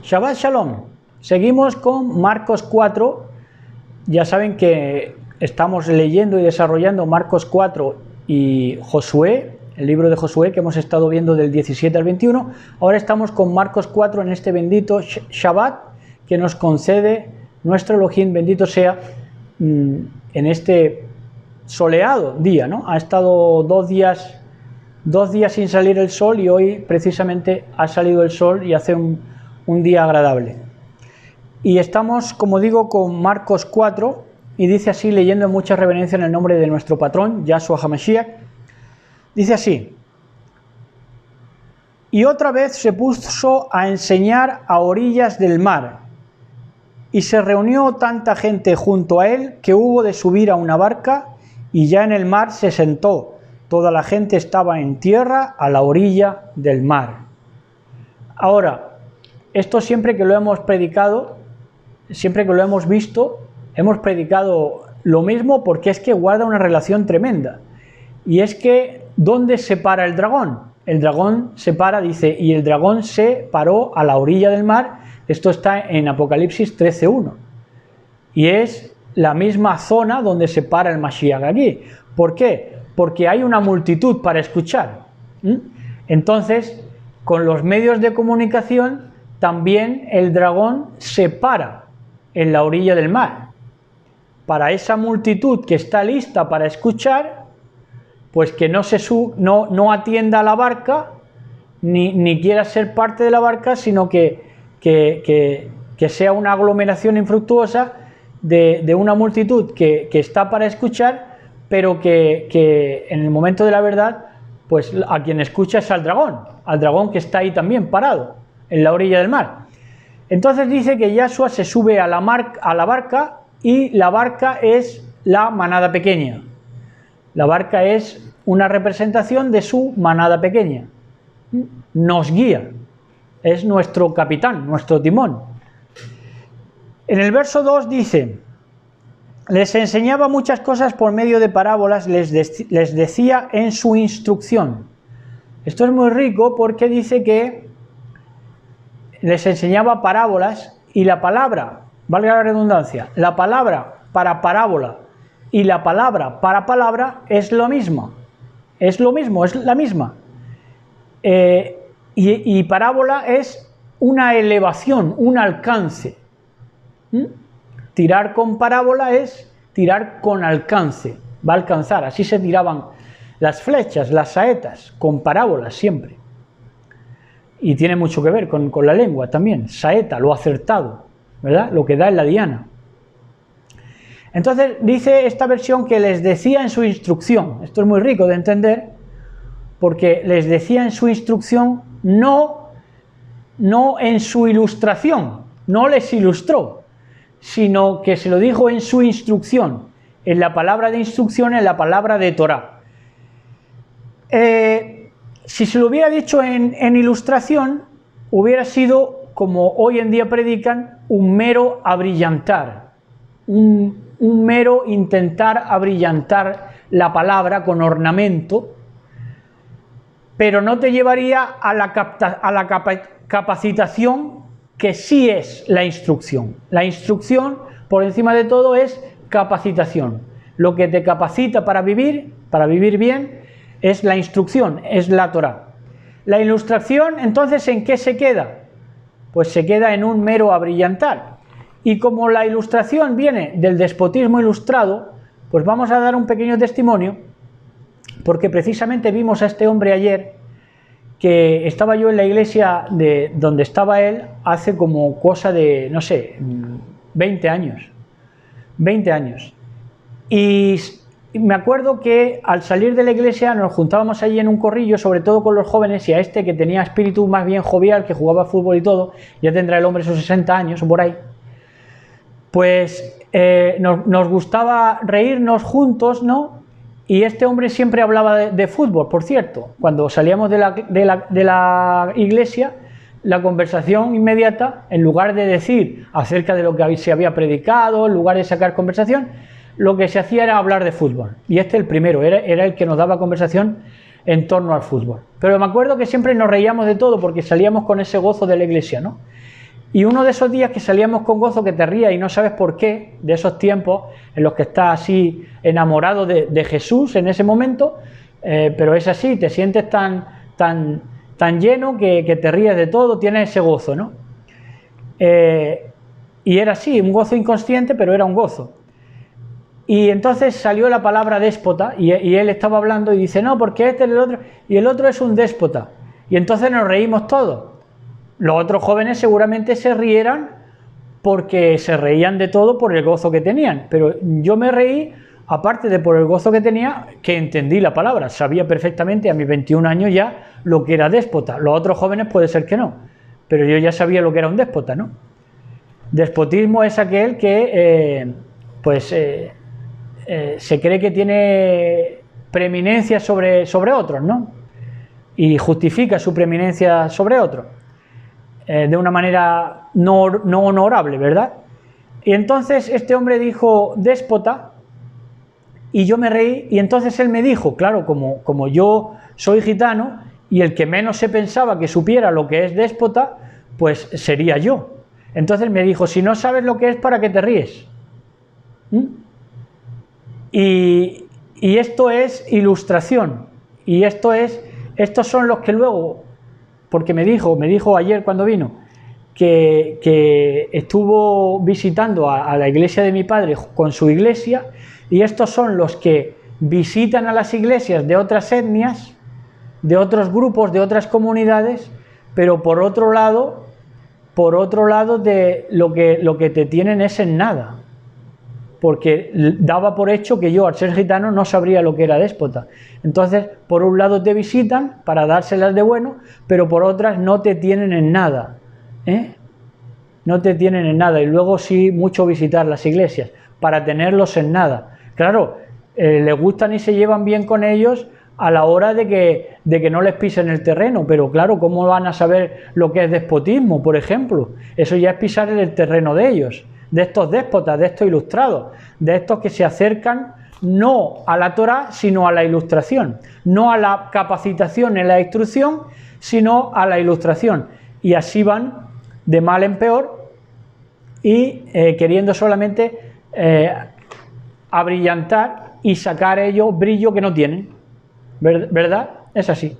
Shabbat Shalom. Seguimos con Marcos 4. Ya saben que estamos leyendo y desarrollando Marcos 4 y Josué, el libro de Josué que hemos estado viendo del 17 al 21. Ahora estamos con Marcos 4 en este bendito Shabbat que nos concede nuestro Elohim, bendito sea, en este soleado día, ¿no? Ha estado dos días sin salir el sol y hoy precisamente ha salido el sol y hace un día agradable. Y estamos, como digo, con Marcos 4 y dice así, leyendo en mucha reverencia en el nombre de nuestro patrón, Yahshua HaMashiach, dice así: y otra vez se puso a enseñar a orillas del mar, y se reunió tanta gente junto a él que hubo de subir a una barca, y ya en el mar se sentó. Toda la gente estaba en tierra a la orilla del mar. Ahora, esto siempre que lo hemos predicado, siempre que lo hemos visto, hemos predicado lo mismo porque es que guarda una relación tremenda. Y es que, ¿dónde se para el dragón? El dragón se para, dice, y el dragón se paró a la orilla del mar. Esto está en Apocalipsis 13:1. Y es la misma zona donde se para el Mashiach aquí. ¿Por qué? Porque hay una multitud para escuchar. Entonces, con los medios de comunicación, también el dragón se para en la orilla del mar. Para esa multitud que está lista para escuchar, pues que no atienda a la barca, ni quiera ser parte de la barca, sino que sea una aglomeración infructuosa de una multitud que está para escuchar, pero que en el momento de la verdad, pues a quien escucha es al dragón que está ahí también parado en la orilla del mar. Entonces dice que Yahshua se sube a la barca, y la barca es la manada pequeña. La barca es una representación de su manada pequeña. Nos guía, es nuestro capitán, nuestro timón. En el verso 2 dice: les enseñaba muchas cosas por medio de parábolas, les decía en su instrucción. Esto es muy rico porque dice que les enseñaba parábolas, y la palabra, valga la redundancia, la palabra para parábola y la palabra para palabra es lo mismo. Es lo mismo, es la misma. Y parábola es una elevación, un alcance. Tirar con parábola es tirar con alcance, va a alcanzar. Así se tiraban las flechas, las saetas, con parábolas siempre. Y tiene mucho que ver con la lengua también. Saeta, lo acertado, ¿verdad? Lo que da en la diana. Entonces dice esta versión que les decía en su instrucción. Esto es muy rico de entender, porque les decía en su instrucción, no en su ilustración, no les ilustró, sino que se lo dijo en su instrucción, en la palabra de instrucción, en la palabra de Torah. Si se lo hubiera dicho en ilustración, hubiera sido, como hoy en día predican, un mero abrillantar, un mero intentar abrillantar la palabra con ornamento, pero no te llevaría a la capacitación que sí es la instrucción. La instrucción, por encima de todo, es capacitación. Lo que te capacita para vivir bien, es la instrucción, es la Torah. La ilustración, entonces, ¿en qué se queda? Pues se queda en un mero abrillantar. Y como la ilustración viene del despotismo ilustrado, pues vamos a dar un pequeño testimonio, porque precisamente vimos a este hombre ayer, que estaba yo en la iglesia de donde estaba él hace como cosa de, no sé, 20 años. 20 años. Y me acuerdo que al salir de la iglesia nos juntábamos allí en un corrillo, sobre todo con los jóvenes, y a este que tenía espíritu más bien jovial, que jugaba fútbol y todo, ya tendrá el hombre sus 60 años o por ahí, pues nos gustaba reírnos juntos, ¿no? Y este hombre siempre hablaba de fútbol, por cierto. Cuando salíamos de la iglesia, la conversación inmediata, en lugar de decir acerca de lo que se había predicado, en lugar de sacar conversación, lo que se hacía era hablar de fútbol. Y el primero, era el que nos daba conversación en torno al fútbol. Pero me acuerdo que siempre nos reíamos de todo porque salíamos con ese gozo de la iglesia, ¿no? Y uno de esos días que salíamos con gozo, que te rías y no sabes por qué, de esos tiempos en los que estás así enamorado de Jesús en ese momento, pero es así, te sientes tan lleno que te ríes de todo, tienes ese gozo, ¿no? Y era así, un gozo inconsciente, pero era un gozo. Y entonces salió la palabra déspota y él estaba hablando y dice, no, porque este es el otro, y el otro es un déspota. Y entonces nos reímos todos. Los otros jóvenes seguramente se rieran porque se reían de todo por el gozo que tenían, pero yo me reí, aparte de por el gozo que tenía, que entendí la palabra, sabía perfectamente a mis 21 años ya lo que era déspota. Los otros jóvenes puede ser que no, pero yo ya sabía lo que era un déspota, ¿no? Despotismo es aquel que se cree que tiene preeminencia sobre otros, ¿no? Y justifica su preeminencia sobre otros. De una manera no honorable, ¿verdad? Y entonces este hombre dijo déspota y yo me reí y entonces él me dijo, claro, como yo soy gitano y el que menos se pensaba que supiera lo que es déspota, pues sería yo. Entonces me dijo, si no sabes lo que es, ¿para qué te ríes? Y esto es ilustración y estos son los que luego... Porque me dijo ayer cuando vino que estuvo visitando a la iglesia de mi padre con su iglesia, y estos son los que visitan a las iglesias de otras etnias, de otros grupos, de otras comunidades, pero por otro lado de lo que te tienen es en nada. Porque daba por hecho que yo, al ser gitano, no sabría lo que era déspota. Entonces, por un lado te visitan para dárselas de bueno, pero por otras no te tienen en nada, no te tienen en nada. Y luego sí, mucho visitar las iglesias, para tenerlos en nada. Claro, les gustan y se llevan bien con ellos a la hora de que no les pisen el terreno, pero claro, ¿cómo van a saber lo que es despotismo, por ejemplo? Eso ya es pisar el terreno de ellos, de estos déspotas, de estos ilustrados, de estos que se acercan no a la Torá, sino a la ilustración, no a la capacitación en la instrucción, sino a la ilustración, y así van de mal en peor y queriendo solamente abrillantar y sacar ellos brillo que no tienen, ¿verdad? Es así.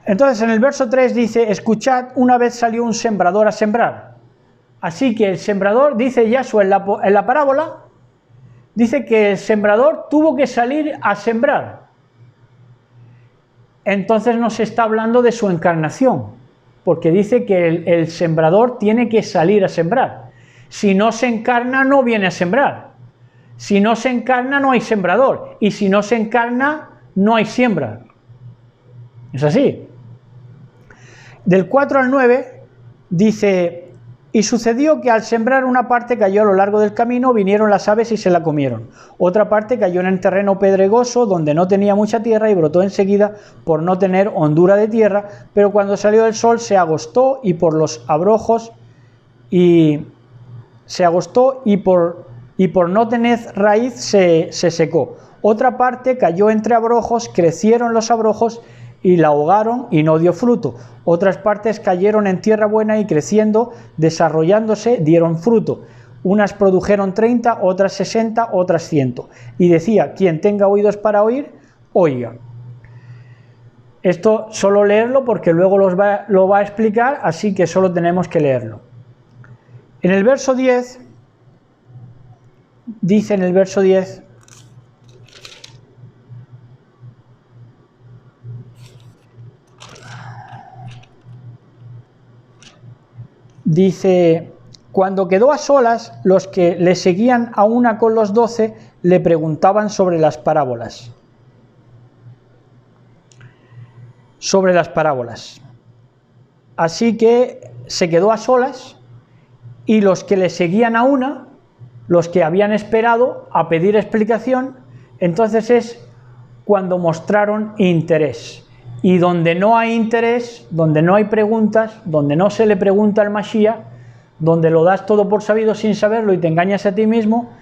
Entonces en el verso 3 dice, escuchad, una vez salió un sembrador a sembrar. Así que el sembrador, dice Yahshua en la parábola, dice que el sembrador tuvo que salir a sembrar. Entonces nos está hablando de su encarnación, porque dice que el sembrador tiene que salir a sembrar. Si no se encarna, no viene a sembrar. Si no se encarna, no hay sembrador. Y si no se encarna, no hay siembra. Es así. Del 4 al 9 dice... Y sucedió que al sembrar una parte cayó a lo largo del camino, vinieron las aves y se la comieron. Otra parte cayó en el terreno pedregoso, donde no tenía mucha tierra, y brotó enseguida por no tener hondura de tierra, pero cuando salió el sol se agostó y por los abrojos y por no tener raíz se secó. Otra parte cayó entre abrojos, crecieron los abrojos y la ahogaron y no dio fruto. Otras partes cayeron en tierra buena y creciendo, desarrollándose, dieron fruto. Unas produjeron 30, otras 60, otras 100. Y decía, quien tenga oídos para oír, oiga. Esto solo leerlo porque luego lo va a explicar, así que solo tenemos que leerlo. En el verso 10, dice en el verso 10, dice, cuando quedó a solas, los que le seguían a una con los 12 le preguntaban sobre las parábolas. Así que se quedó a solas y los que le seguían a una, los que habían esperado a pedir explicación, entonces es cuando mostraron interés. Y donde no hay interés, donde no hay preguntas, donde no se le pregunta al Mashiach, donde lo das todo por sabido sin saberlo y te engañas a ti mismo,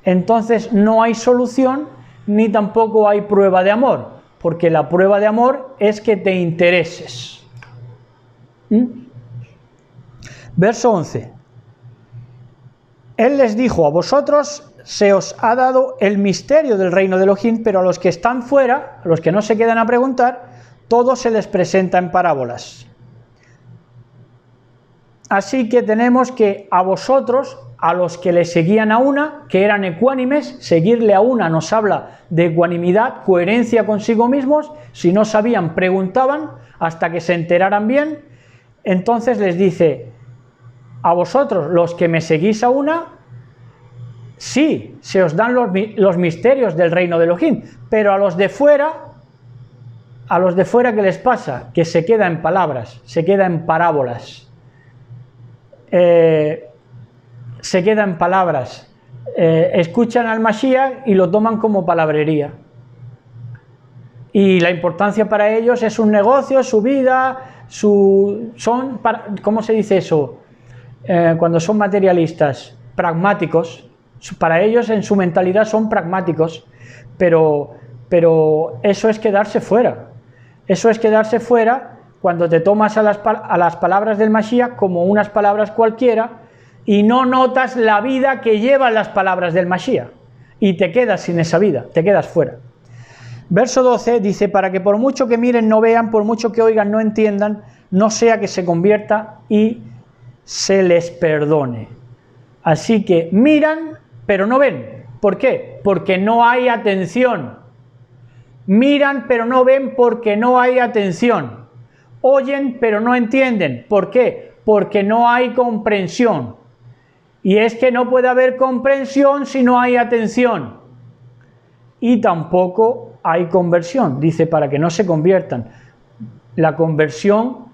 entonces no hay solución ni tampoco hay prueba de amor, porque la prueba de amor es que te intereses. Verso 11. Él les dijo: a vosotros se os ha dado el misterio del reino de Elohim, pero a los que están fuera, a los que no se quedan a preguntar, todo se les presenta en parábolas. Así que tenemos que a vosotros, a los que le seguían a una, que eran ecuánimes, seguirle a una nos habla de ecuanimidad, coherencia consigo mismos. Si no sabían, preguntaban hasta que se enteraran bien. Entonces les dice: a vosotros, los que me seguís a una, sí, se os dan los misterios del reino de Elohim, pero a los de fuera, ¿qué les pasa? Que se queda en palabras, se queda en parábolas. Se queda en palabras, escuchan al Mashiach y lo toman como palabrería, y la importancia para ellos es un negocio, su vida, ¿cómo se dice eso? Cuando son materialistas, pragmáticos. Para ellos, en su mentalidad, son pragmáticos, pero eso es quedarse fuera. Eso es quedarse fuera cuando te tomas a las palabras del Mashiach como unas palabras cualquiera y no notas la vida que llevan las palabras del Mashiach, y te quedas sin esa vida, te quedas fuera. Verso 12 dice: para que por mucho que miren no vean, por mucho que oigan no entiendan, no sea que se convierta y se les perdone. Así que miran pero no ven. ¿Por qué? Porque no hay atención. Miran pero no ven porque no hay atención. Oyen pero no entienden. ¿Por qué? Porque no hay comprensión. Y es que no puede haber comprensión si no hay atención. Y tampoco hay conversión. Dice: para que no se conviertan. La conversión,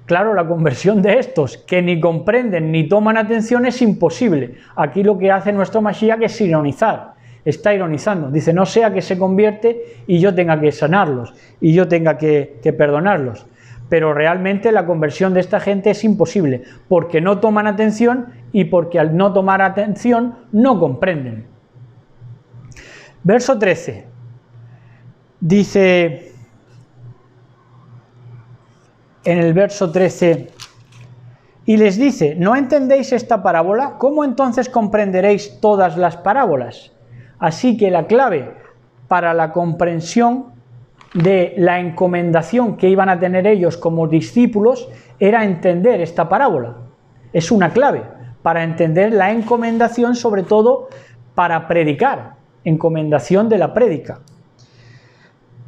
claro, la conversión de estos que ni comprenden ni toman atención es imposible. Aquí lo que hace nuestro Mashiach es ironizar. Está ironizando. Dice: no sea que se convierte y yo tenga que sanarlos y yo tenga que perdonarlos. Pero realmente la conversión de esta gente es imposible, porque no toman atención y porque al no tomar atención no comprenden. Verso 13. Dice en el verso 13: y les dice: ¿no entendéis esta parábola? ¿Cómo entonces comprenderéis todas las parábolas? Así que la clave para la comprensión de la encomendación que iban a tener ellos como discípulos era entender esta parábola. Es una clave para entender la encomendación, sobre todo para predicar, encomendación de la prédica.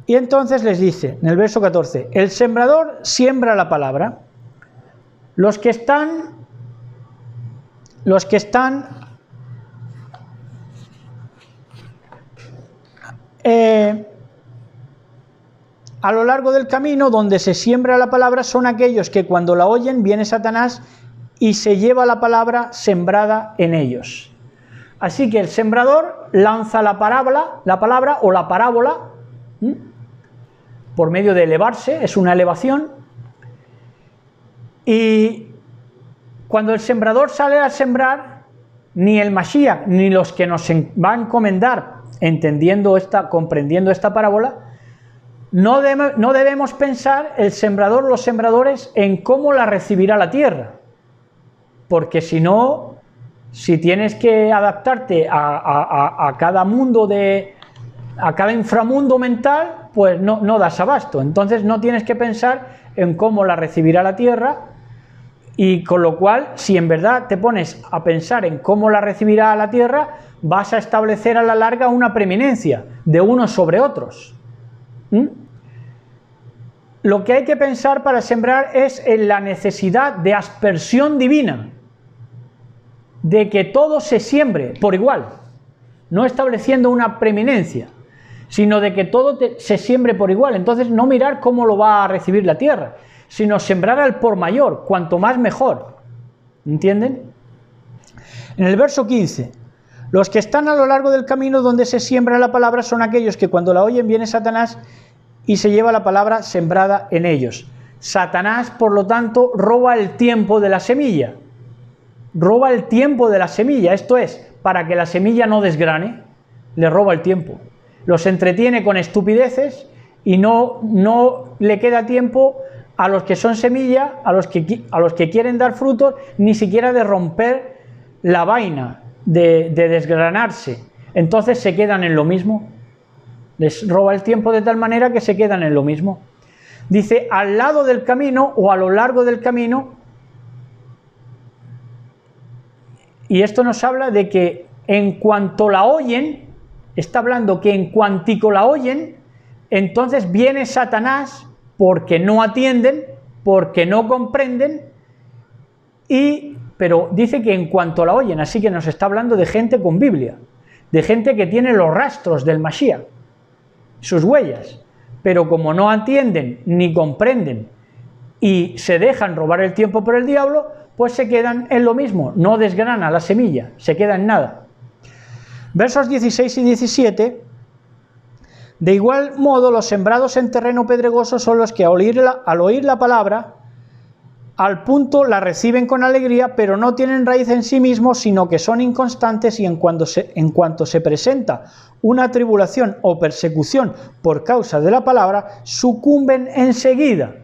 Y entonces les dice en el verso 14: el sembrador siembra la palabra. Los que están a lo largo del camino donde se siembra la palabra son aquellos que cuando la oyen viene Satanás y se lleva la palabra sembrada en ellos. Así que el sembrador lanza la palabra o la parábola, por medio de elevarse, es una elevación, y cuando el sembrador sale a sembrar, ni el Mashiach ni los que nos va a encomendar comprendiendo esta parábola, no debemos pensar los sembradores, en cómo la recibirá la tierra, porque si no, si tienes que adaptarte a cada mundo a cada inframundo mental, pues no das abasto. Entonces no tienes que pensar en cómo la recibirá la tierra, y con lo cual, si en verdad te pones a pensar en cómo la recibirá la tierra, vas a establecer a la larga una preeminencia de unos sobre otros. Lo que hay que pensar para sembrar es en la necesidad de aspersión divina, de que todo se siembre por igual, no estableciendo una preeminencia, sino de que todo se siembre por igual. Entonces no mirar cómo lo va a recibir la tierra, sino sembrar al por mayor, cuanto más mejor. ¿Entienden? En el verso 15: los que están a lo largo del camino donde se siembra la palabra son aquellos que cuando la oyen viene Satanás y se lleva la palabra sembrada en ellos. Satanás, por lo tanto, roba el tiempo de la semilla. Roba el tiempo de la semilla, esto es, para que la semilla no desgrane, le roba el tiempo. Los entretiene con estupideces y no le queda tiempo a los que son semilla, a los que quieren dar frutos, ni siquiera de romper la vaina, de desgranarse. Entonces se quedan en lo mismo. Les roba el tiempo de tal manera que se quedan en lo mismo. Dice, al lado del camino o a lo largo del camino. Y esto nos habla de que en cuanto la oyen, está hablando que en cuantico la oyen, entonces viene Satanás porque no atienden, porque no comprenden, pero dice que en cuanto la oyen, así que nos está hablando de gente con Biblia, de gente que tiene los rastros del Mashiach, sus huellas, pero como no atienden ni comprenden y se dejan robar el tiempo por el diablo, pues se quedan en lo mismo, no desgrana la semilla, se queda en nada. Versos 16 y 17, de igual modo los sembrados en terreno pedregoso son los que al oír la palabra, al punto la reciben con alegría, pero no tienen raíz en sí mismos, sino que son inconstantes y en cuanto se presenta una tribulación o persecución por causa de la palabra, sucumben enseguida.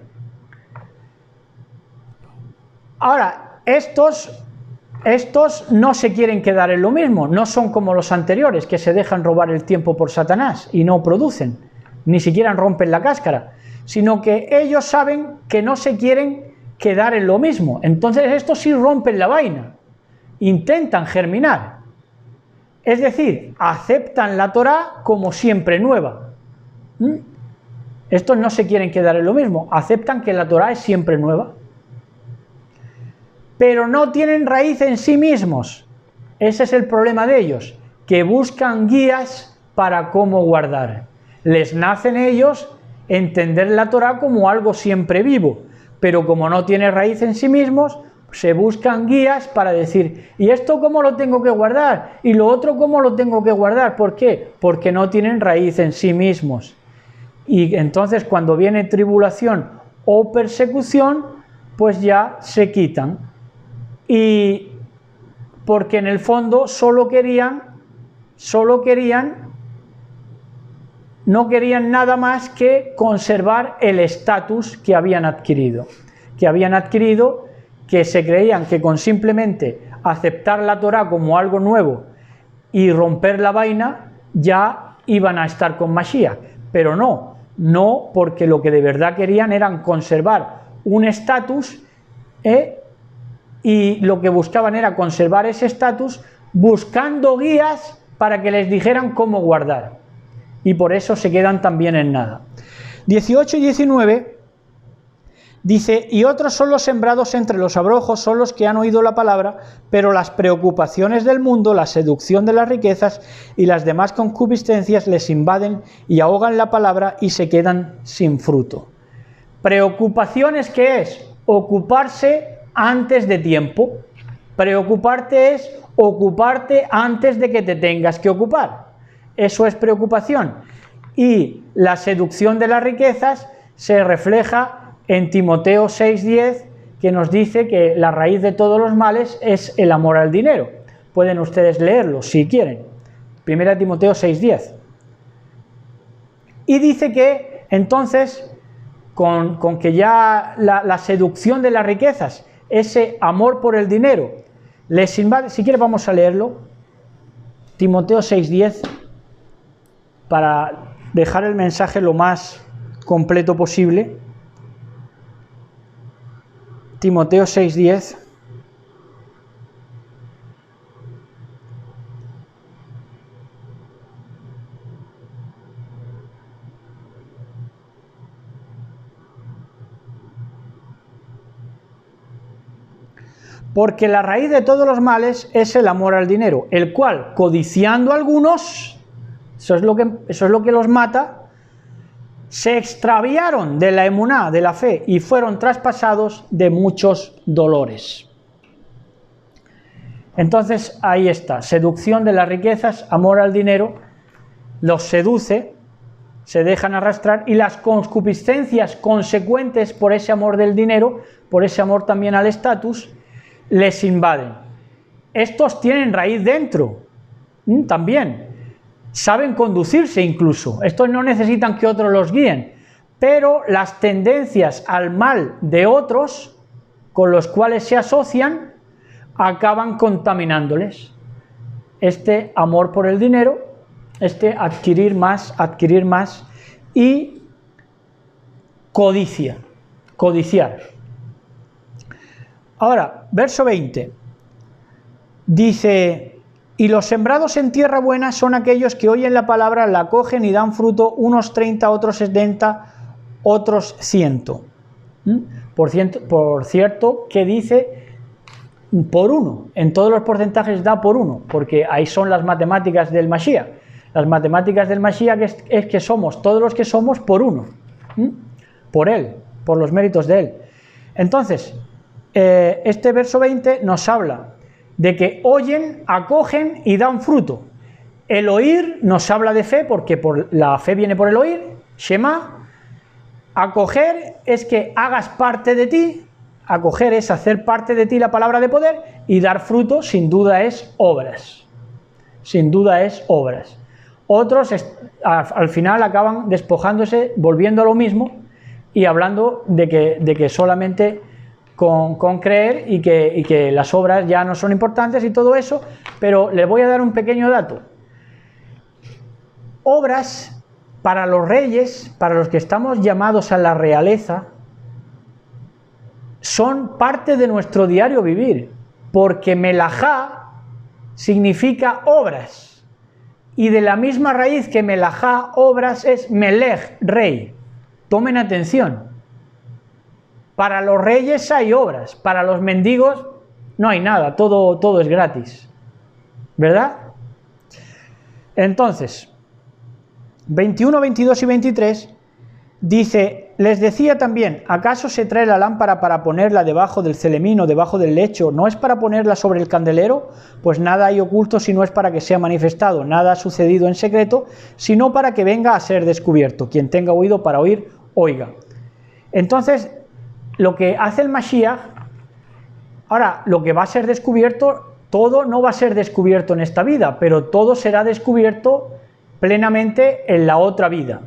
Ahora, estos no se quieren quedar en lo mismo, no son como los anteriores que se dejan robar el tiempo por Satanás y no producen, ni siquiera rompen la cáscara, sino que ellos saben que no se quieren quedar en lo mismo. Entonces estos sí rompen la vaina, intentan germinar, es decir, aceptan la Torá como siempre nueva. Estos no se quieren quedar en lo mismo, aceptan que la Torá es siempre nueva, pero no tienen raíz en sí mismos. Ese es el problema de ellos, que buscan guías para cómo guardar. Les nace en ellos entender la Torá como algo siempre vivo, pero como no tiene raíz en sí mismos, se buscan guías para decir, ¿y esto cómo lo tengo que guardar? ¿Y lo otro cómo lo tengo que guardar? ¿Por qué? Porque no tienen raíz en sí mismos. Y entonces cuando viene tribulación o persecución, pues ya se quitan. Y porque en el fondo no querían nada más que conservar el estatus que habían adquirido, que se creían que con simplemente aceptar la Torá como algo nuevo y romper la vaina ya iban a estar con Mashiach, pero no, porque lo que de verdad querían era conservar un estatus, y lo que buscaban era conservar ese estatus buscando guías para que les dijeran cómo guardar, y por eso se quedan también en nada. 18 y 19 dice, y otros son los sembrados entre los abrojos, son los que han oído la palabra, pero las preocupaciones del mundo, la seducción de las riquezas y las demás concupiscencias les invaden y ahogan la palabra y se quedan sin fruto. Preocupaciones, ¿qué es? Ocuparse antes de tiempo. Preocuparte es ocuparte antes de que te tengas que ocupar. Eso es preocupación. Y la seducción de las riquezas se refleja en Timoteo 6:10, que nos dice que la raíz de todos los males es el amor al dinero. Pueden ustedes leerlo si quieren. 1 Timoteo 6:10. Y dice que entonces, con que ya la seducción de las riquezas, ese amor por el dinero, les invade. Si quiere vamos a leerlo, Timoteo 6:10, para dejar el mensaje lo más completo posible. Timoteo 6:10. Porque la raíz de todos los males es el amor al dinero, el cual, codiciando a algunos, eso es lo que los mata, se extraviaron de la emuná, de la fe, y fueron traspasados de muchos dolores. Entonces ahí está, seducción de las riquezas, amor al dinero, los seduce, se dejan arrastrar, y las concupiscencias consecuentes por ese amor del dinero, por ese amor también al estatus, les invaden. Estos tienen raíz dentro, también, saben conducirse incluso, estos no necesitan que otros los guíen, pero las tendencias al mal de otros con los cuales se asocian acaban contaminándoles. Este amor por el dinero, este adquirir más y codiciar. Ahora, verso 20, dice: y los sembrados en tierra buena son aquellos que oyen la palabra, la acogen y dan fruto, unos 30, otros 70, otros 100. Por cierto, que dice por uno, en todos los porcentajes da por uno, porque ahí son las matemáticas del Mashiach. Las matemáticas del Mashiach es que somos todos los que somos por uno, por él, por los méritos de él. Entonces, este verso 20 nos habla de que oyen, acogen y dan fruto. El oír nos habla de fe, porque la fe viene por el oír, Shema. Acoger es que hagas parte de ti, acoger es hacer parte de ti la palabra de poder, y dar fruto sin duda es obras. Sin duda es obras. Otros al final acaban despojándose, volviendo a lo mismo y hablando de que solamente con creer y que las obras ya no son importantes y todo eso, pero les voy a dar un pequeño dato. Obras para los reyes, para los que estamos llamados a la realeza, son parte de nuestro diario vivir, porque melajá significa obras, y de la misma raíz que melajá, obras, es melej, rey. Tomen atención. Para los reyes hay obras, para los mendigos no hay nada, todo es gratis, ¿verdad? Entonces, 21, 22 y 23 dice: les decía también, ¿acaso se trae la lámpara para ponerla debajo del celemín o debajo del lecho? ¿No es para ponerla sobre el candelero? Pues nada hay oculto si no es para que sea manifestado, nada ha sucedido en secreto, sino para que venga a ser descubierto. Quien tenga oído para oír, oiga. Entonces, lo que hace el Mashiach, ahora, lo que va a ser descubierto, todo no va a ser descubierto en esta vida, pero todo será descubierto plenamente en la otra vida,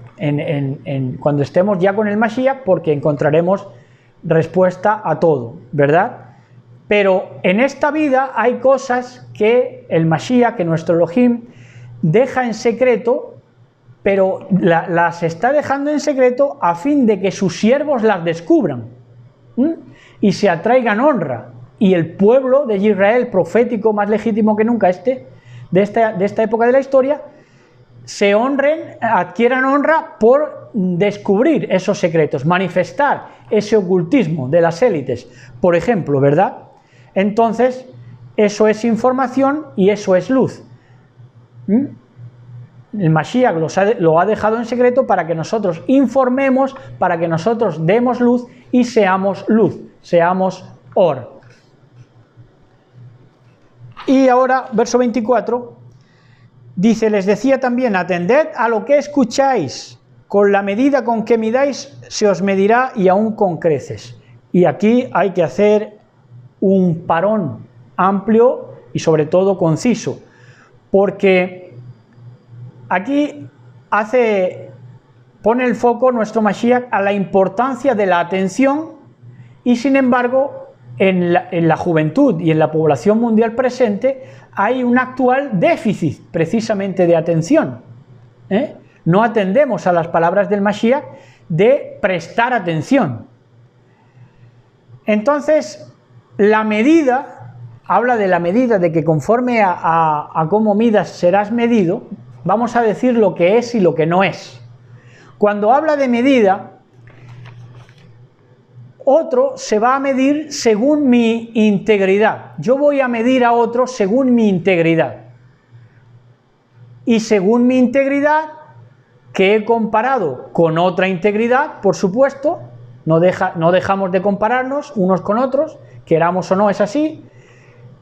cuando estemos ya con el Mashiach, porque encontraremos respuesta a todo, ¿verdad? Pero en esta vida hay cosas que el Mashiach, que nuestro Elohim, deja en secreto, pero las está dejando en secreto a fin de que sus siervos las descubran y se atraigan honra, y el pueblo de Israel, profético más legítimo que nunca de esta época de la historia, se honren, adquieran honra por descubrir esos secretos, manifestar ese ocultismo de las élites, por ejemplo, ¿verdad? Entonces, eso es información y eso es luz. El Mashiach lo ha dejado en secreto para que nosotros informemos, para que nosotros demos luz y seamos luz, seamos or. Y ahora, verso 24, dice: les decía también, atended a lo que escucháis, con la medida con que midáis se os medirá y aún con creces. Y aquí hay que hacer un parón amplio y sobre todo conciso, porque aquí pone el foco nuestro Mashiach a la importancia de la atención, y sin embargo en la juventud y en la población mundial presente hay un actual déficit precisamente de atención. No atendemos a las palabras del Mashiach de prestar atención. Entonces, la medida, habla de la medida, de que conforme a cómo midas serás medido. Vamos a decir lo que es y lo que no es. Cuando habla de medida, otro se va a medir según mi integridad. Yo voy a medir a otro según mi integridad. Y según mi integridad, que he comparado con otra integridad, por supuesto, no dejamos de compararnos unos con otros, queramos o no, es así.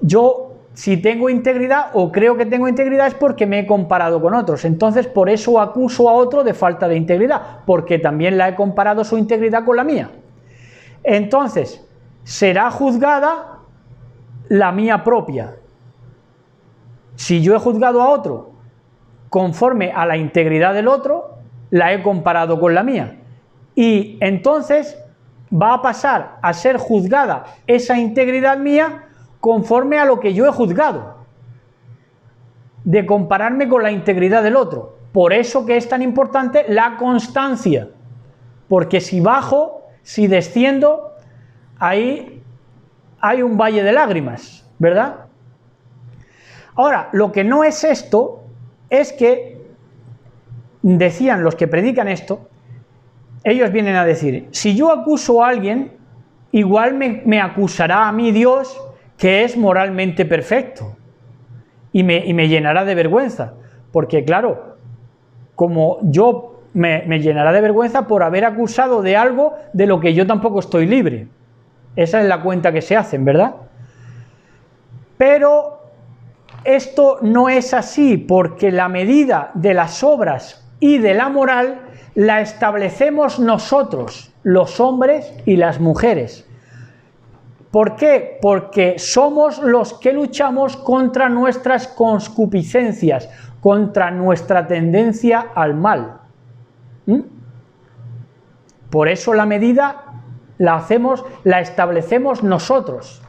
Yo, si tengo integridad o creo que tengo integridad, es porque me he comparado con otros. Entonces, por eso acuso a otro de falta de integridad, porque también la he comparado su integridad con la mía. Entonces, será juzgada la mía propia. Si yo he juzgado a otro conforme a la integridad del otro, la he comparado con la mía. y entonces va a pasar a ser juzgada esa integridad mía conforme a lo que yo he juzgado, de compararme con la integridad del otro. Por eso que es tan importante la constancia, porque si bajo, si desciendo, ahí hay un valle de lágrimas, ¿verdad? Ahora, lo que no es esto, es que, decían los que predican esto, ellos vienen a decir, si yo acuso a alguien, igual me acusará a mí Dios, que es moralmente perfecto, y me llenará de vergüenza, porque claro, como yo me llenará de vergüenza por haber acusado de algo de lo que yo tampoco estoy libre. Esa es la cuenta que se hacen, ¿verdad? Pero esto no es así, porque la medida de las obras y de la moral la establecemos nosotros, los hombres y las mujeres. ¿Por qué? Porque somos los que luchamos contra nuestras concupiscencias, contra nuestra tendencia al mal. Por eso la medida la establecemos nosotros.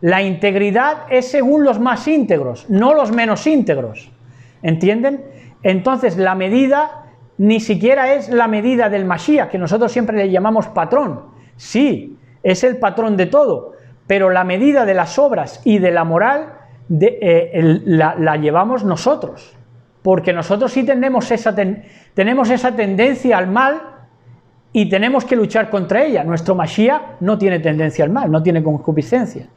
La integridad es según los más íntegros, no los menos íntegros. ¿Entienden? Entonces la medida ni siquiera es la medida del Mashiach, que nosotros siempre le llamamos patrón. Sí, es el patrón de todo, pero la medida de las obras y de la moral la llevamos nosotros, porque nosotros sí tenemos esa tendencia al mal y tenemos que luchar contra ella. Nuestro Mashiach no tiene tendencia al mal, no tiene concupiscencia.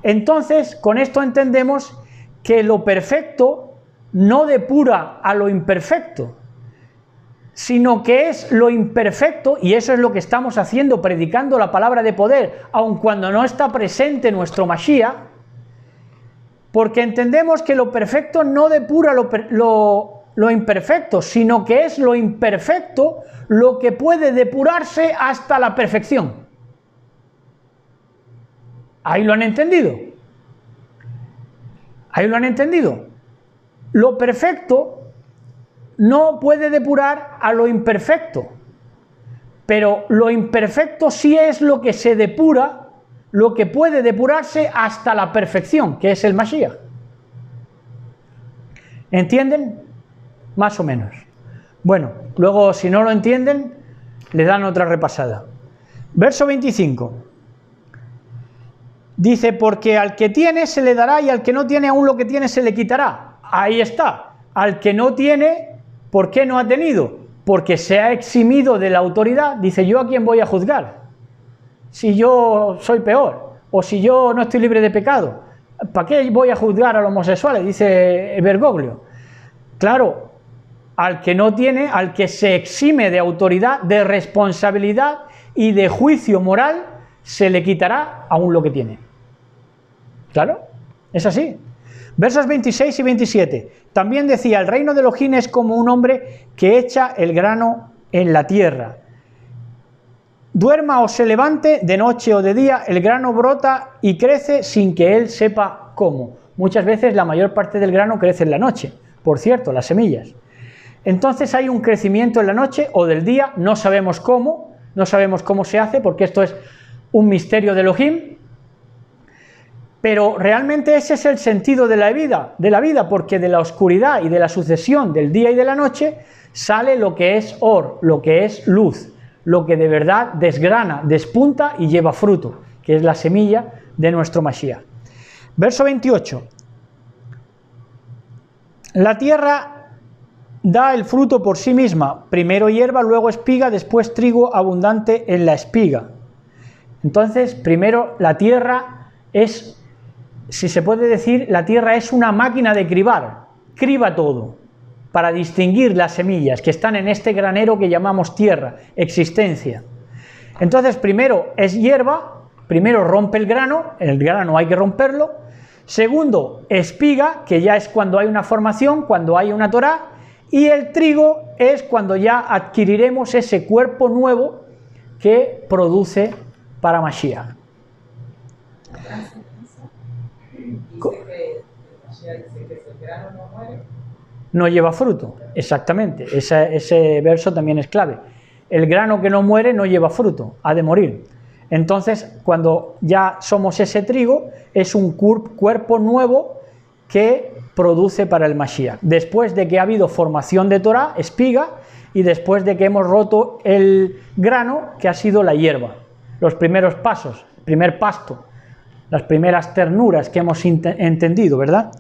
Entonces, con esto entendemos que lo perfecto no depura a lo imperfecto, sino que es lo imperfecto, y eso es lo que estamos haciendo, predicando la palabra de poder, aun cuando no está presente nuestro Mashiach, porque entendemos que lo perfecto no depura lo imperfecto, sino que es lo imperfecto lo que puede depurarse hasta la perfección. ¿Ahí lo han entendido? ¿Ahí lo han entendido? Lo perfecto no puede depurar a lo imperfecto, pero lo imperfecto sí es lo que se depura, lo que puede depurarse hasta la perfección, que es el Mashiach. ¿Entienden? Más o menos. Bueno, luego si no lo entienden, le dan otra repasada. Verso 25. Dice, porque al que tiene se le dará y al que no tiene aún lo que tiene se le quitará. Ahí está. Al que no tiene, ¿por qué no ha tenido? Porque se ha eximido de la autoridad. Dice, ¿yo a quién voy a juzgar? Si yo soy peor, o si yo no estoy libre de pecado, ¿para qué voy a juzgar a los homosexuales? Dice Bergoglio. Claro, al que no tiene, al que se exime de autoridad, de responsabilidad y de juicio moral, se le quitará aún lo que tiene. Claro, es así. Versos 26 y 27. También decía, el reino de Elohim es como un hombre que echa el grano en la tierra. Duerma o se levante, de noche o de día, el grano brota y crece sin que él sepa cómo. Muchas veces la mayor parte del grano crece en la noche, por cierto, las semillas. Entonces hay un crecimiento en la noche o del día, no sabemos cómo se hace, porque esto es un misterio de Elohim. Pero realmente ese es el sentido de la vida, porque de la oscuridad y de la sucesión del día y de la noche sale lo que es or, lo que es luz, lo que de verdad desgrana, despunta y lleva fruto, que es la semilla de nuestro Mashiach. Verso 28. La tierra da el fruto por sí misma, primero hierba, luego espiga, después trigo abundante en la espiga. Entonces, primero la tierra es, si se puede decir, la tierra es una máquina de cribar, criba todo, para distinguir las semillas que están en este granero que llamamos tierra, existencia. Entonces, primero es hierba, primero rompe el grano hay que romperlo. Segundo, espiga, que ya es cuando hay una formación, cuando hay una Torá, y el trigo es cuando ya adquiriremos ese cuerpo nuevo que produce para Mashiach. No lleva fruto, exactamente, ese verso también es clave. el grano que no muere no lleva fruto, ha de morir. Entonces, cuando ya somos ese trigo, es un cuerpo nuevo que produce para el Mashiach. Después de que ha habido formación de Torah, espiga, y después de que hemos roto el grano, que ha sido la hierba. Los primeros pasos, el primer pasto, las primeras ternuras que hemos entendido, ¿verdad?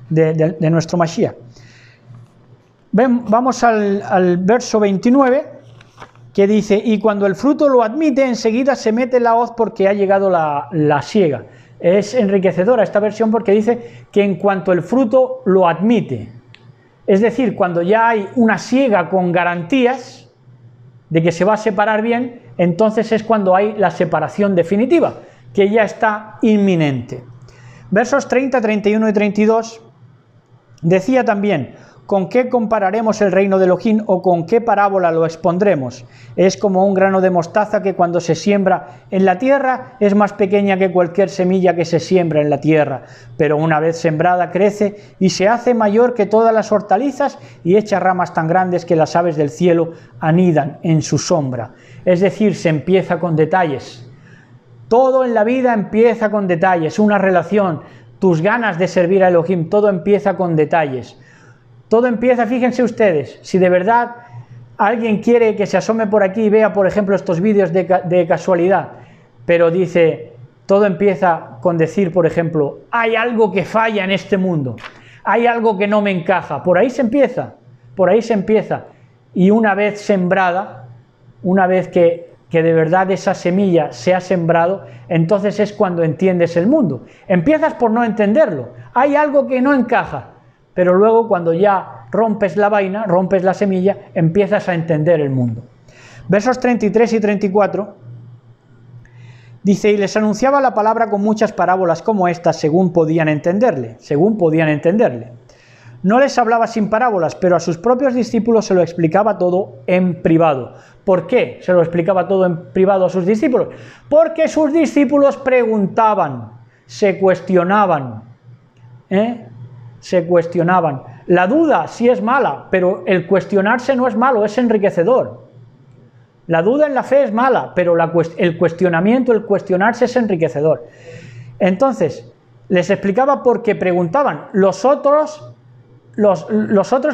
De nuestro Mashiach. Vamos al verso 29, que dice: y cuando el fruto lo admite, enseguida se mete la hoz porque ha llegado la siega. Es enriquecedora esta versión porque dice que en cuanto el fruto lo admite, es decir, cuando ya hay una siega con garantías de que se va a separar bien, entonces es cuando hay la separación definitiva, que ya está inminente. Versos 30, 31 y 32 decía también: ¿con qué compararemos el reino de Elohim o con qué parábola lo expondremos? Es como un grano de mostaza que cuando se siembra en la tierra es más pequeña que cualquier semilla que se siembra en la tierra, pero una vez sembrada crece y se hace mayor que todas las hortalizas y echa ramas tan grandes que las aves del cielo anidan en su sombra. Es decir, se empieza con detalles. Todo en la vida empieza con detalles, una relación, tus ganas de servir a Elohim, todo empieza con detalles. Todo empieza, fíjense ustedes, si de verdad alguien quiere que se asome por aquí y vea, por ejemplo, estos vídeos de casualidad, pero dice, todo empieza con decir, por ejemplo, hay algo que falla en este mundo, hay algo que no me encaja, por ahí se empieza, y una vez sembrada, una vez que de verdad esa semilla se ha sembrado, entonces es cuando entiendes el mundo. Empiezas por no entenderlo, hay algo que no encaja, pero luego cuando ya rompes la vaina, rompes la semilla, empiezas a entender el mundo. Versos 33 y 34 dice: y les anunciaba la palabra con muchas parábolas como estas, según podían entenderle. No les hablaba sin parábolas, pero a sus propios discípulos se lo explicaba todo en privado. ¿Por qué se lo explicaba todo en privado a sus discípulos? Porque sus discípulos preguntaban, se cuestionaban, se cuestionaban. La duda sí es mala, pero el cuestionarse no es malo, es enriquecedor. La duda en la fe es mala, pero el cuestionamiento, el cuestionarse es enriquecedor. Entonces, les explicaba porque preguntaban. Los otros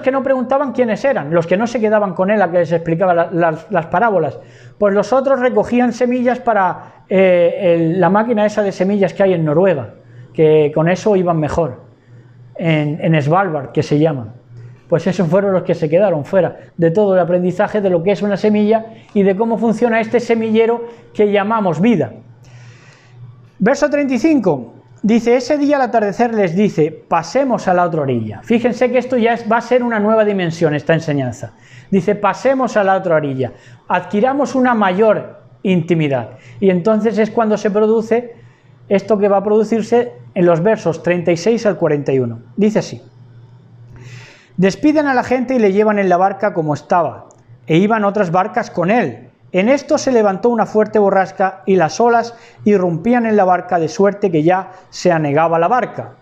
que no preguntaban, ¿quiénes eran? Los que no se quedaban con él a que les explicaba las parábolas. Pues los otros recogían semillas para la máquina esa de semillas que hay en Noruega, que con eso iban mejor. En Svalbard, que se llaman. Pues esos fueron los que se quedaron fuera de todo el aprendizaje de lo que es una semilla y de cómo funciona este semillero que llamamos vida. Verso 35 dice: ese día al atardecer les dice, pasemos a la otra orilla. Fíjense que esto ya va a ser una nueva dimensión, esta enseñanza. Dice, pasemos a la otra orilla, adquiramos una mayor intimidad. Y entonces es cuando se produce esto que va a producirse en los versos 36 al 41. Dice así: despiden a la gente y le llevan en la barca como estaba, e iban otras barcas con él. En esto se levantó una fuerte borrasca y las olas irrumpían en la barca de suerte que ya se anegaba la barca.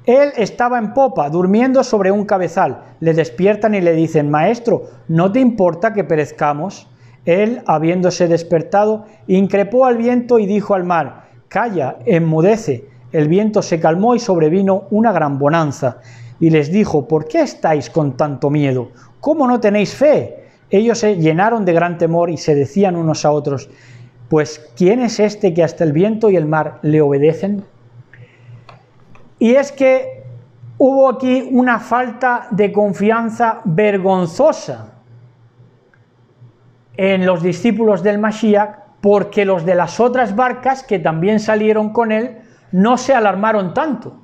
Él estaba en popa, durmiendo sobre un cabezal. Le despiertan y le dicen, maestro, ¿no te importa que perezcamos? Él, habiéndose despertado, increpó al viento y dijo al mar, calla, enmudece. El viento se calmó y sobrevino una gran bonanza. Y les dijo, ¿por qué estáis con tanto miedo? ¿Cómo no tenéis fe? Ellos se llenaron de gran temor y se decían unos a otros, pues, ¿quién es este que hasta el viento y el mar le obedecen? Y es que hubo aquí una falta de confianza vergonzosa en los discípulos del Mashiach, porque los de las otras barcas que también salieron con él no se alarmaron tanto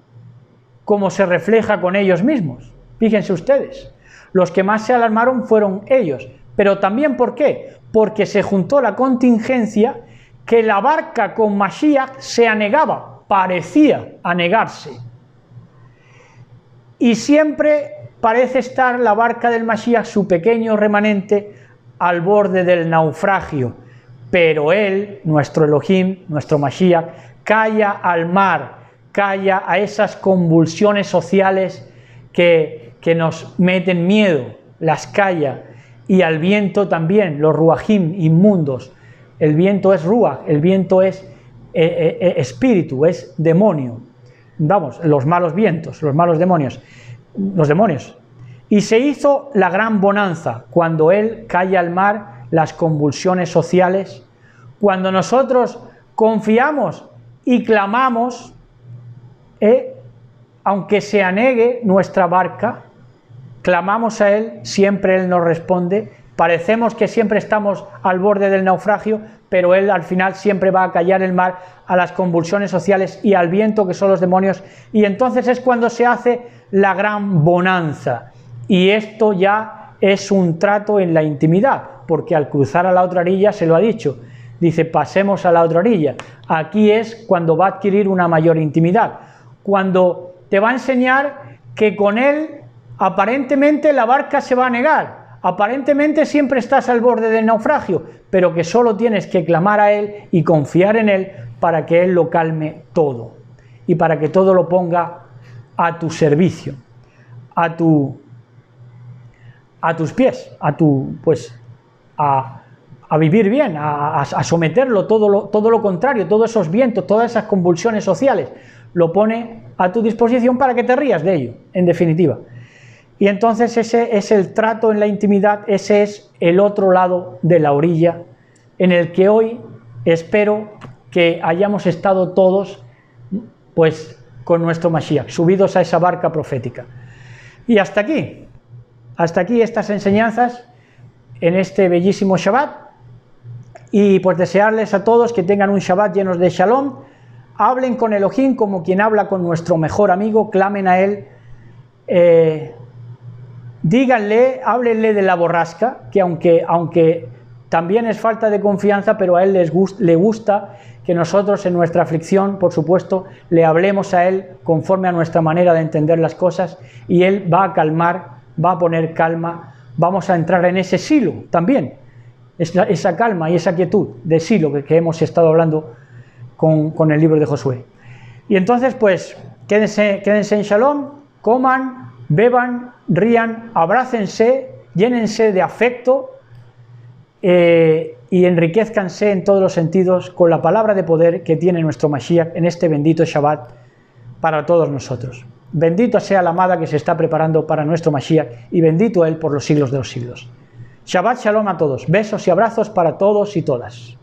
como se refleja con ellos mismos. Fíjense ustedes, los que más se alarmaron fueron ellos, pero también ¿por qué? Porque se juntó la contingencia que la barca con Mashiach se anegaba, parecía anegarse. Y siempre parece estar la barca del Mashiach, su pequeño remanente, al borde del naufragio, pero él, nuestro Elohim, nuestro Mashiach, calla al mar, calla a esas convulsiones sociales que nos meten miedo, las calla, y al viento también, los ruajim inmundos. El viento es ruaj, el viento es espíritu, es demonio. Vamos, los malos vientos, los malos demonios, los demonios. Y se hizo la gran bonanza, cuando él calla al mar, las convulsiones sociales, cuando nosotros confiamos y clamamos, aunque se anegue nuestra barca, clamamos a él, siempre él nos responde. Parecemos que siempre estamos al borde del naufragio, pero él al final siempre va a callar el mar, a las convulsiones sociales y al viento, que son los demonios, y entonces es cuando se hace la gran bonanza. Y esto ya es un trato en la intimidad, porque al cruzar a la otra orilla se lo ha dicho, dice, pasemos a la otra orilla. Aquí es cuando va a adquirir una mayor intimidad, cuando te va a enseñar que con él aparentemente la barca se va a negar, aparentemente siempre estás al borde del naufragio, pero que solo tienes que clamar a él y confiar en él para que él lo calme todo y para que todo lo ponga a tu servicio, a tus pies, a vivir bien, a someterlo, todo lo contrario, todos esos vientos, todas esas convulsiones sociales, lo pone a tu disposición para que te rías de ello, en definitiva. Y entonces ese es el trato en la intimidad, ese es el otro lado de la orilla, en el que hoy espero que hayamos estado todos, pues, con nuestro Mashiach, subidos a esa barca profética. Y hasta aquí estas enseñanzas en este bellísimo Shabbat, y pues desearles a todos que tengan un Shabbat llenos de Shalom, hablen con Elohim como quien habla con nuestro mejor amigo, clamen a él, díganle, háblenle de la borrasca, que aunque también es falta de confianza, pero a él le gusta que nosotros en nuestra aflicción, por supuesto, le hablemos a él conforme a nuestra manera de entender las cosas, y él va a calmar, va a poner calma. Vamos a entrar en ese silo también, esa calma y esa quietud de silo que hemos estado hablando con el libro de Josué. Y entonces, pues, quédense en Shalom, coman, beban, rían, abrácense, llénense de afecto y enriquezcanse en todos los sentidos con la palabra de poder que tiene nuestro Mashiach en este bendito Shabbat para todos nosotros. Bendito sea la amada que se está preparando para nuestro Mashiach, y bendito él por los siglos de los siglos. Shabbat Shalom a todos, besos y abrazos para todos y todas.